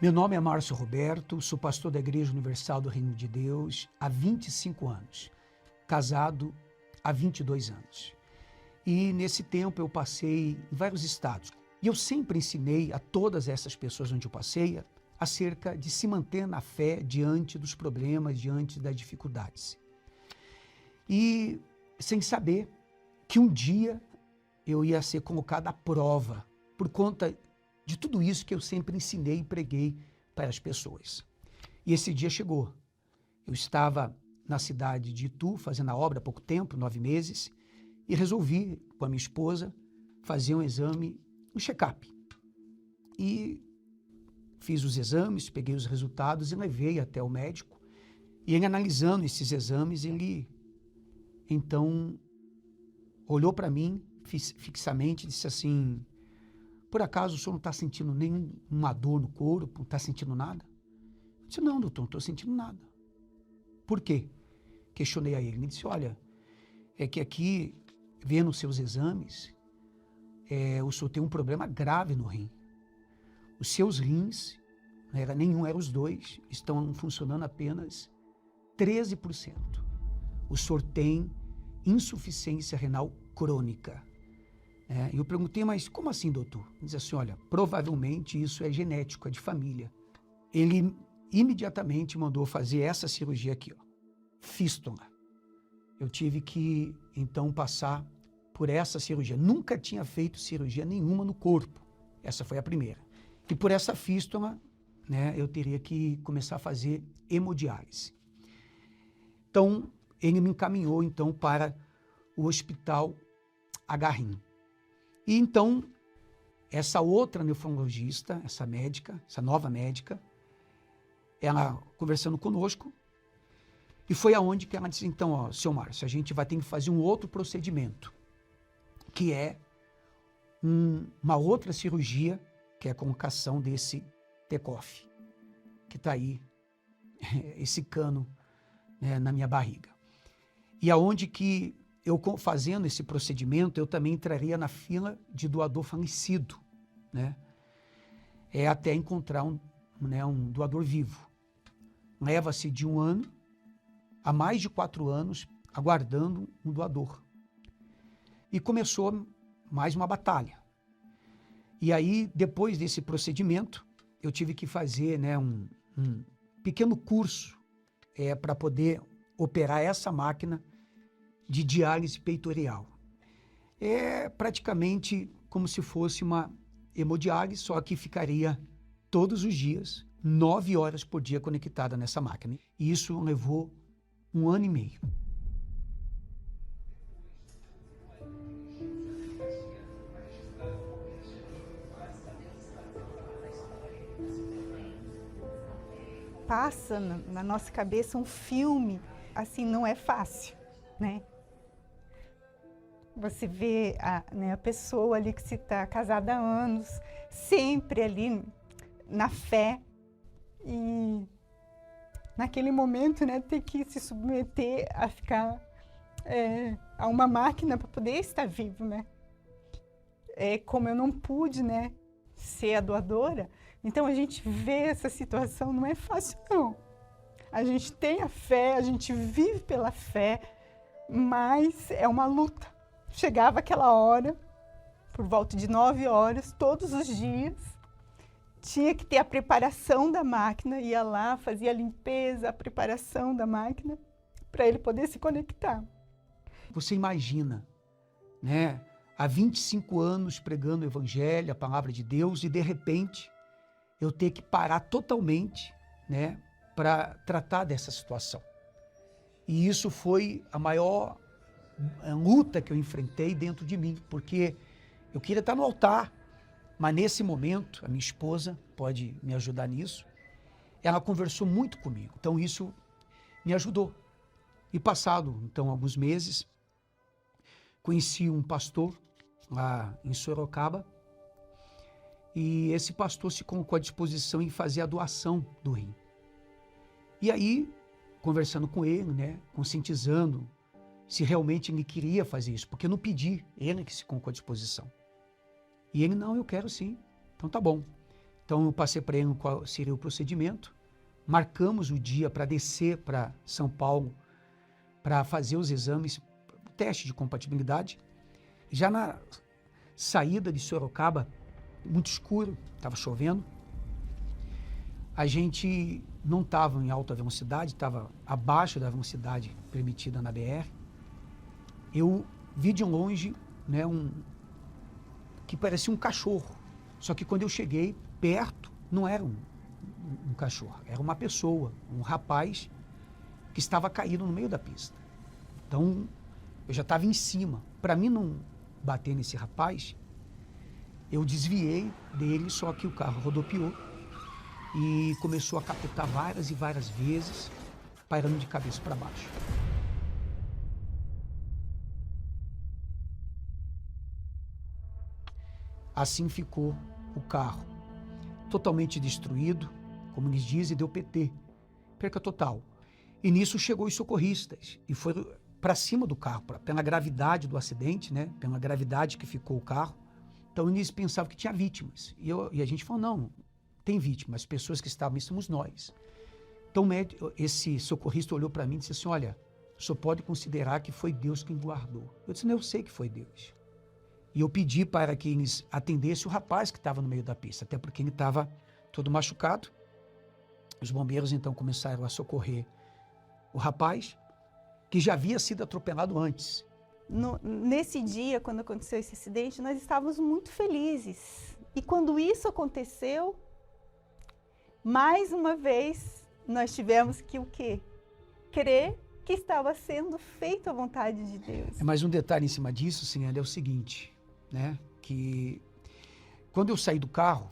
Meu nome é Márcio Roberto, sou pastor da Igreja Universal do Reino de Deus há 25 anos, casado há 22 anos. E nesse tempo eu passei em vários estados. E eu sempre ensinei a todas essas pessoas onde eu passei acerca de se manter na fé diante dos problemas, diante das dificuldades. E sem saber que um dia eu ia ser colocado à prova por conta de tudo isso que eu sempre ensinei e preguei para as pessoas. E esse dia chegou. Eu estava na cidade de Itu, fazendo a obra há pouco tempo, 9 meses, e resolvi, com a minha esposa, fazer um exame, um check-up. E fiz os exames, peguei os resultados e levei até o médico. E ele, analisando esses exames, ele, então, olhou para mim fixamente e disse assim: por acaso o senhor não está sentindo nenhuma dor no corpo, não está sentindo nada? Eu disse: não, doutor, não estou sentindo nada. Por quê? Questionei a ele. Ele disse: olha, é que aqui, vendo os seus exames, o senhor tem um problema grave no rim. Os seus rins, não era nenhum, eram os dois, estão funcionando apenas 13%. O senhor tem insuficiência renal crônica. E eu perguntei: mas como assim, doutor? Ele disse assim: olha, provavelmente isso é genético, é de família. Ele imediatamente mandou fazer essa cirurgia aqui, ó, fístula. Eu tive que, então, passar por essa cirurgia. Nunca tinha feito cirurgia nenhuma no corpo. Essa foi a primeira. E por essa fístula, eu teria que começar a fazer hemodiálise. Então, ele me encaminhou, então, para o Hospital H-Rim. E então, essa outra nefrologista, essa médica, essa nova médica, ela conversando conosco, e foi aonde que ela disse: então, ó, seu Márcio, a gente vai ter que fazer um outro procedimento, que é uma outra cirurgia, que é a colocação desse TECOF, que está aí, esse cano, na minha barriga. E aonde que eu, fazendo esse procedimento, eu também entraria na fila de doador falecido, até encontrar um doador vivo. Leva-se de 1 ano a mais de 4 anos aguardando um doador. E começou mais uma batalha. E aí, depois desse procedimento, eu tive que fazer um pequeno curso para poder operar essa máquina de diálise peitoral. É praticamente como se fosse uma hemodiálise, só que ficaria todos os dias, 9 horas por dia conectada nessa máquina. E isso levou 1 ano e meio. Passa na nossa cabeça um filme, assim, não é fácil, Você vê a pessoa ali que se está casada há anos, sempre ali na fé, e naquele momento, ter que se submeter a ficar a uma máquina para poder estar vivo, Como eu não pude, ser a doadora, então a gente vê essa situação, não é fácil não. A gente tem a fé, a gente vive pela fé, mas é uma luta. Chegava aquela hora, por volta de 9 horas, todos os dias, tinha que ter a preparação da máquina, ia lá, fazia a limpeza, a preparação da máquina, para ele poder se conectar. Você imagina, há 25 anos pregando o evangelho, a palavra de Deus, e de repente eu ter que parar totalmente, para tratar dessa situação. E isso foi a maior luta que eu enfrentei dentro de mim, porque eu queria estar no altar, mas nesse momento, a minha esposa pode me ajudar nisso, ela conversou muito comigo, então isso me ajudou. E passado, então, alguns meses, conheci um pastor lá em Sorocaba, e esse pastor se colocou à disposição em fazer a doação do rim. E aí, conversando com ele, conscientizando se realmente ele queria fazer isso, porque eu não pedi, ele que se colocou à disposição. E ele: não, eu quero sim. Então tá bom. Então, eu passei para ele qual seria o procedimento. Marcamos o dia para descer para São Paulo para fazer os exames, o teste de compatibilidade. Já na saída de Sorocaba, muito escuro, estava chovendo. A gente não estava em alta velocidade, estava abaixo da velocidade permitida na BR. Eu vi de longe, né, que parecia um cachorro. Só que quando eu cheguei perto, não era um cachorro, era uma pessoa, um rapaz que estava caído no meio da pista. Então, eu já estava em cima. Para mim não bater nesse rapaz, eu desviei dele, só que o carro rodopiou e começou a capotar várias e várias vezes, pairando de cabeça para baixo. Assim ficou o carro, totalmente destruído, como eles dizem, deu PT, perca total. E nisso chegou os socorristas e foram para cima do carro, pela gravidade do acidente, né? Pela gravidade que ficou o carro. Então eles pensavam que tinha vítimas. E a gente falou, não, tem vítimas, as pessoas que estavam, somos nós. Então esse socorrista olhou para mim e disse assim, olha, o senhor pode considerar que foi Deus quem guardou. Eu disse, não, eu sei que foi Deus. E eu pedi para que eles atendessem o rapaz que estava no meio da pista, até porque ele estava todo machucado. Os bombeiros então começaram a socorrer o rapaz, que já havia sido atropelado antes. Nesse dia, quando aconteceu esse acidente, nós estávamos muito felizes. E quando isso aconteceu, mais uma vez, nós tivemos que o quê? Crer que estava sendo feita a vontade de Deus. Mas um detalhe em cima disso, senhora, é o seguinte, né? Que quando eu saí do carro,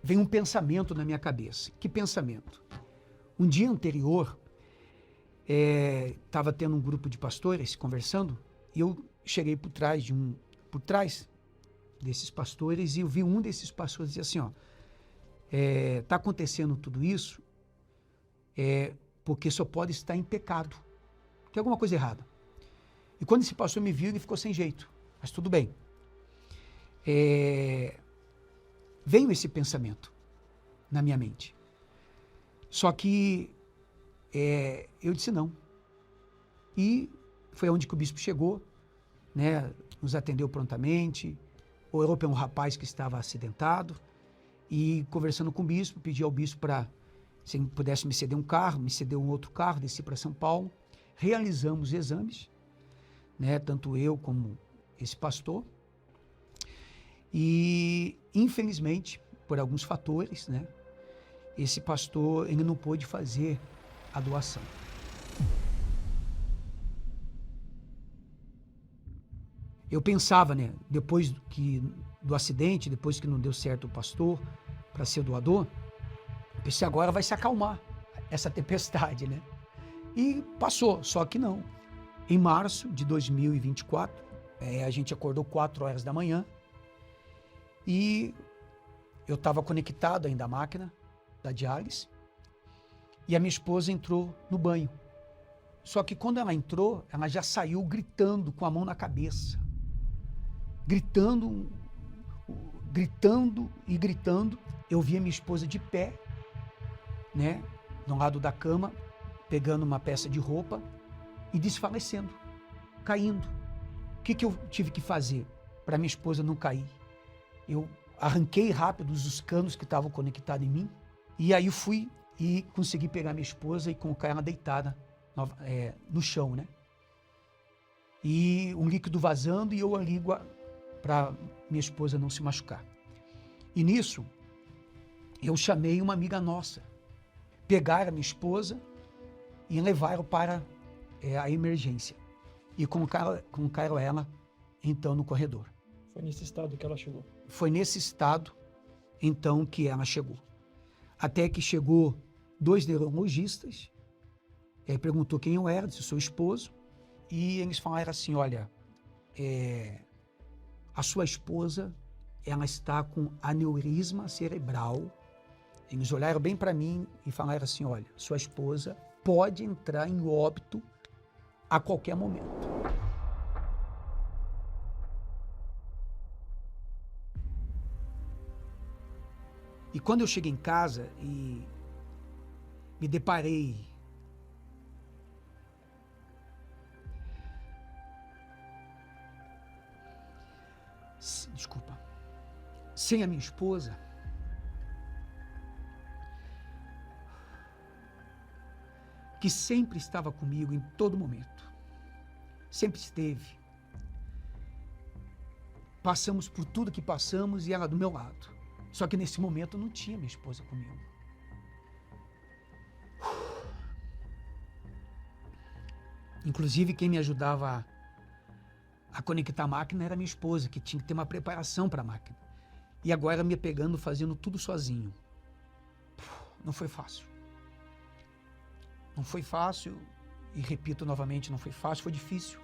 veio um pensamento na minha cabeça. Que pensamento? Um dia anterior, estava tendo um grupo de pastores conversando e eu cheguei por trás desses pastores e eu vi um desses pastores dizer assim, ó, tá acontecendo tudo isso porque só pode estar em pecado. Tem alguma coisa errada. E quando esse pastor me viu, ele ficou sem jeito. Mas tudo bem. Veio esse pensamento na minha mente. Só que eu disse não. E foi onde que o bispo chegou, né, nos atendeu prontamente, orou para um rapaz que estava acidentado e conversando com o bispo, pedi ao bispo para, se ele pudesse me ceder um carro, me cedeu um outro carro, desci para São Paulo, realizamos exames, né, tanto eu como esse pastor, e infelizmente, por alguns fatores, né, esse pastor ele não pôde fazer a doação. Eu pensava, né, depois do acidente, depois que não deu certo o pastor para ser doador, eu pensei, agora vai se acalmar essa tempestade, né? E passou, só que não. Em março de 2024, a gente acordou 4 horas da manhã e eu estava conectado ainda à máquina da diálise e a minha esposa entrou no banho. Só que quando ela entrou, ela já saiu gritando com a mão na cabeça. Gritando e gritando. Eu vi a minha esposa de pé, né, do lado da cama, pegando uma peça de roupa e desfalecendo, caindo. O que eu tive que fazer para minha esposa não cair? Eu arranquei rápido os canos que estavam conectados em mim e aí fui e consegui pegar minha esposa e colocar ela deitada no chão, né? E um líquido vazando e eu ali para minha esposa não se machucar. E nisso, eu chamei uma amiga nossa, pegaram a minha esposa e levaram para a emergência e colocaram ela, então, no corredor. Foi nesse estado que ela chegou? Foi nesse estado, então, que ela chegou. Até que chegou 2 neurologistas, perguntou quem eu era, disse, sou esposo, e eles falaram assim, olha, a sua esposa, ela está com aneurisma cerebral. Eles olharam bem para mim e falaram assim, olha, sua esposa pode entrar em óbito a qualquer momento. E quando eu cheguei em casa e me deparei sem a minha esposa, que sempre estava comigo em todo momento, sempre esteve. Passamos por tudo que passamos e ela do meu lado. Só que nesse momento eu não tinha minha esposa comigo. Inclusive, quem me ajudava a conectar a máquina era minha esposa, que tinha que ter uma preparação para a máquina. E agora me pegando, fazendo tudo sozinho. Não foi fácil. Não foi fácil, e repito novamente, não foi fácil, foi difícil.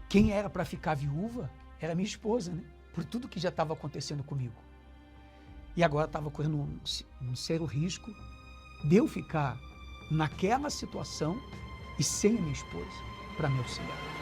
Quem era para ficar viúva era minha esposa, né? Por tudo que já estava acontecendo comigo. E agora estava correndo um sério risco de eu ficar naquela situação e sem a minha esposa para me auxiliar.